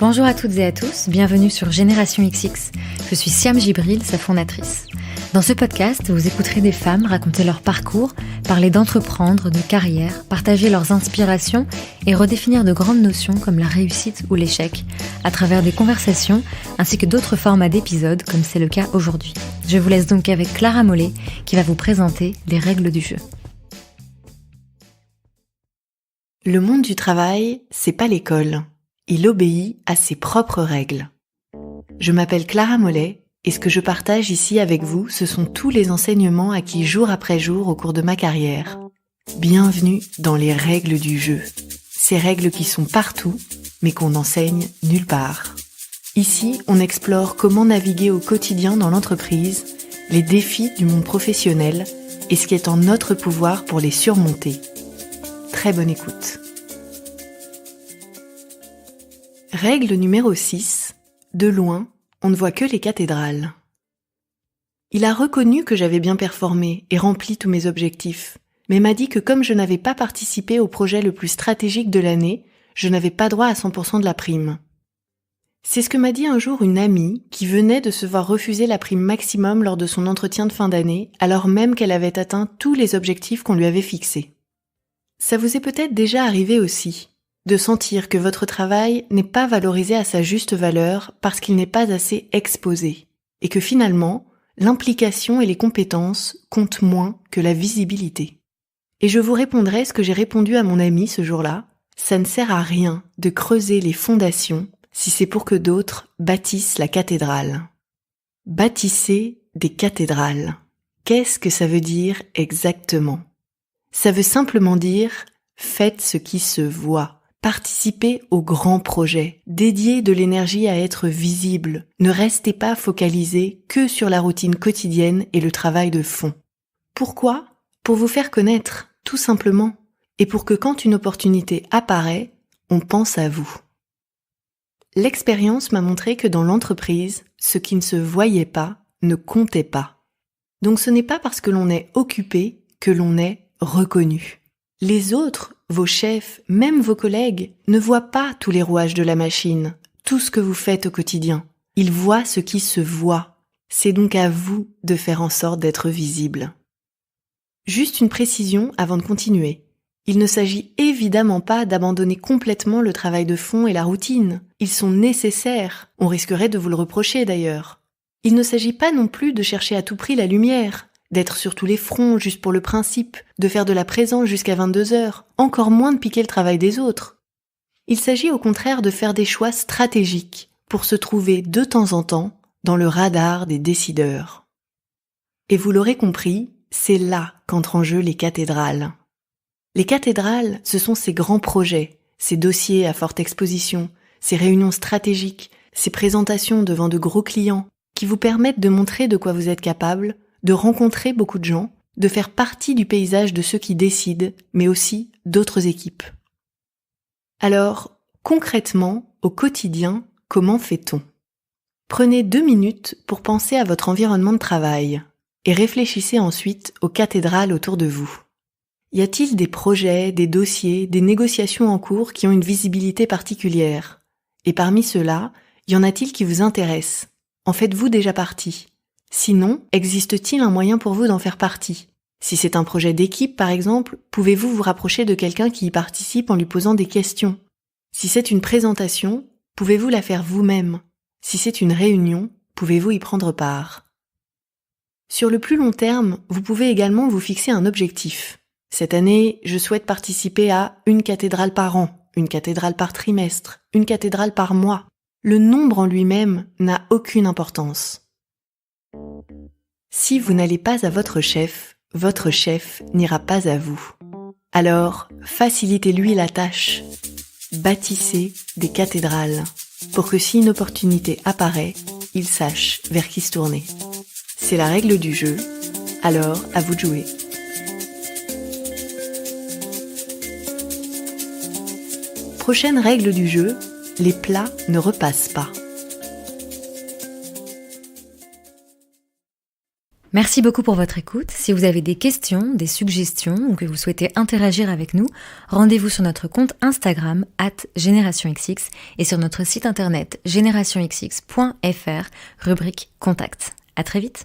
Bonjour à toutes et à tous, bienvenue sur Génération XX. Je suis Siam Gibril, sa fondatrice. Dans ce podcast, vous écouterez des femmes raconter leur parcours, parler d'entreprendre, de carrière, partager leurs inspirations et redéfinir de grandes notions comme la réussite ou l'échec, à travers des conversations ainsi que d'autres formats d'épisodes comme c'est le cas aujourd'hui. Je vous laisse donc avec Clara Mollet qui va vous présenter les règles du jeu. Le monde du travail, c'est pas l'école. Il obéit à ses propres règles. Je m'appelle Clara Mollet et ce que je partage ici avec vous, ce sont tous les enseignements acquis jour après jour au cours de ma carrière. Bienvenue dans les règles du jeu. Ces règles qui sont partout, mais qu'on n'enseigne nulle part. Ici, on explore comment naviguer au quotidien dans l'entreprise, les défis du monde professionnel et ce qui est en notre pouvoir pour les surmonter. Très bonne écoute. Règle numéro 6. De loin, on ne voit que les cathédrales. Il a reconnu que j'avais bien performé et rempli tous mes objectifs, mais m'a dit que comme je n'avais pas participé au projet le plus stratégique de l'année, je n'avais pas droit à 100% de la prime. C'est ce que m'a dit un jour une amie qui venait de se voir refuser la prime maximum lors de son entretien de fin d'année, alors même qu'elle avait atteint tous les objectifs qu'on lui avait fixés. Ça vous est peut-être déjà arrivé aussi, de sentir que votre travail n'est pas valorisé à sa juste valeur parce qu'il n'est pas assez exposé, et que finalement, l'implication et les compétences comptent moins que la visibilité. Et je vous répondrai ce que j'ai répondu à mon ami ce jour-là, ça ne sert à rien de creuser les fondations si c'est pour que d'autres bâtissent la cathédrale. Bâtissez des cathédrales. Qu'est-ce que ça veut dire exactement ? Ça veut simplement dire « faites ce qui se voit ». Participez aux grands projets, dédiez de l'énergie à être visible, ne restez pas focalisé que sur la routine quotidienne et le travail de fond. Pourquoi ? Pour vous faire connaître, tout simplement, et pour que quand une opportunité apparaît, on pense à vous. L'expérience m'a montré que dans l'entreprise, ce qui ne se voyait pas ne comptait pas. Donc ce n'est pas parce que l'on est occupé que l'on est reconnu. Les autres, vos chefs, même vos collègues, ne voient pas tous les rouages de la machine, tout ce que vous faites au quotidien. Ils voient ce qui se voit. C'est donc à vous de faire en sorte d'être visible. Juste une précision avant de continuer. Il ne s'agit évidemment pas d'abandonner complètement le travail de fond et la routine. Ils sont nécessaires. On risquerait de vous le reprocher d'ailleurs. Il ne s'agit pas non plus de chercher à tout prix la lumière, d'être sur tous les fronts juste pour le principe, de faire de la présence jusqu'à 22h, encore moins de piquer le travail des autres. Il s'agit au contraire de faire des choix stratégiques pour se trouver de temps en temps dans le radar des décideurs. Et vous l'aurez compris, c'est là qu'entrent en jeu les cathédrales. Les cathédrales, ce sont ces grands projets, ces dossiers à forte exposition, ces réunions stratégiques, ces présentations devant de gros clients qui vous permettent de montrer de quoi vous êtes capable, de rencontrer beaucoup de gens, de faire partie du paysage de ceux qui décident, mais aussi d'autres équipes. Alors, concrètement, au quotidien, comment fait-on ? Prenez 2 minutes pour penser à votre environnement de travail et réfléchissez ensuite aux cathédrales autour de vous. Y a-t-il des projets, des dossiers, des négociations en cours qui ont une visibilité particulière ? Et parmi ceux-là, y en a-t-il qui vous intéressent ? En faites-vous déjà partie ? Sinon, existe-t-il un moyen pour vous d'en faire partie ? Si c'est un projet d'équipe, par exemple, pouvez-vous vous rapprocher de quelqu'un qui y participe en lui posant des questions ? Si c'est une présentation, pouvez-vous la faire vous-même ? Si c'est une réunion, pouvez-vous y prendre part ? Sur le plus long terme, vous pouvez également vous fixer un objectif. Cette année, je souhaite participer à une cathédrale par an, une cathédrale par trimestre, une cathédrale par mois. Le nombre en lui-même n'a aucune importance. Si vous n'allez pas à votre chef n'ira pas à vous. Alors, facilitez-lui la tâche. Bâtissez des cathédrales pour que si une opportunité apparaît, il sache vers qui se tourner. C'est la règle du jeu, alors à vous de jouer. Prochaine règle du jeu, les plats ne repassent pas. Merci beaucoup pour votre écoute. Si vous avez des questions, des suggestions ou que vous souhaitez interagir avec nous, rendez-vous sur notre compte Instagram @GénérationXX et sur notre site internet générationxx.fr, rubrique Contact. À très vite.